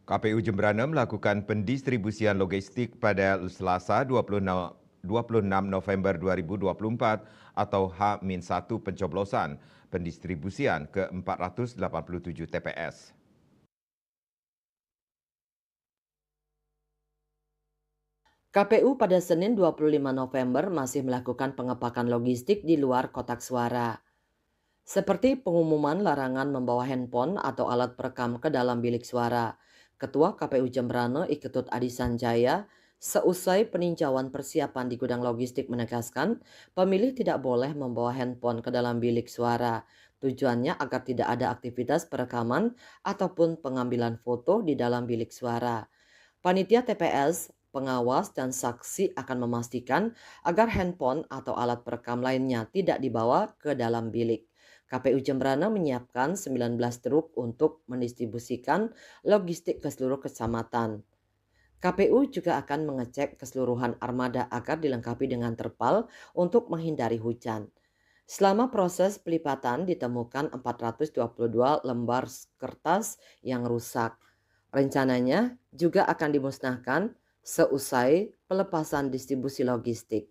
KPU Jemberana melakukan pendistribusian logistik pada Selasa 26 November 2024 atau H-1 pencoblosan pendistribusian ke 487 TPS. KPU pada Senin 25 November masih melakukan pengepakan logistik di luar kotak suara, seperti pengumuman larangan membawa handphone atau alat perekam ke dalam bilik suara. Ketua KPU Jemberana Iketut Adi Sanjaya seusai peninjauan persiapan di gudang logistik menegaskan pemilih tidak boleh membawa handphone ke dalam bilik suara. Tujuannya agar tidak ada aktivitas perekaman ataupun pengambilan foto di dalam bilik suara. Panitia TPS, pengawas, dan saksi akan memastikan agar handphone atau alat perekam lainnya tidak dibawa ke dalam bilik. KPU Jemberana menyiapkan 19 truk untuk mendistribusikan logistik ke seluruh kecamatan. KPU juga akan mengecek keseluruhan armada agar dilengkapi dengan terpal untuk menghindari hujan. Selama proses pelipatan ditemukan 422 lembar kertas yang rusak. Rencananya juga akan dimusnahkan seusai pelepasan distribusi logistik.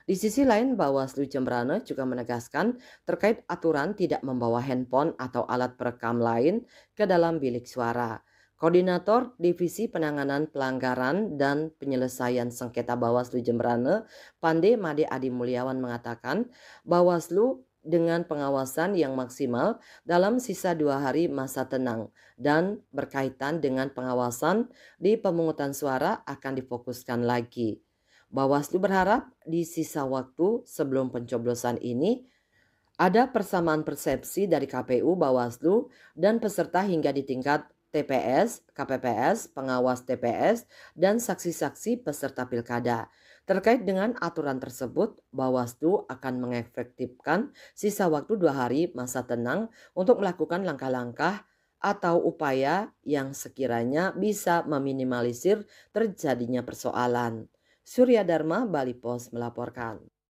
Di sisi lain, Bawaslu Jemberana juga menegaskan terkait aturan tidak membawa handphone atau alat perekam lain ke dalam bilik suara. Koordinator Divisi Penanganan Pelanggaran dan Penyelesaian Sengketa Bawaslu Jemberana, Pande Made Adi Mulyawan mengatakan, Bawaslu dengan pengawasan yang maksimal dalam sisa 2 hari masa tenang dan berkaitan dengan pengawasan di pemungutan suara akan difokuskan lagi. Bawaslu berharap di sisa waktu sebelum pencoblosan ini ada persamaan persepsi dari KPU, Bawaslu, dan peserta hingga di tingkat TPS, KPPS, pengawas TPS, dan saksi-saksi peserta pilkada. Terkait dengan aturan tersebut, Bawaslu akan mengefektifkan sisa waktu 2 hari masa tenang untuk melakukan langkah-langkah atau upaya yang sekiranya bisa meminimalisir terjadinya persoalan. Surya Dharma, Bali Pos melaporkan.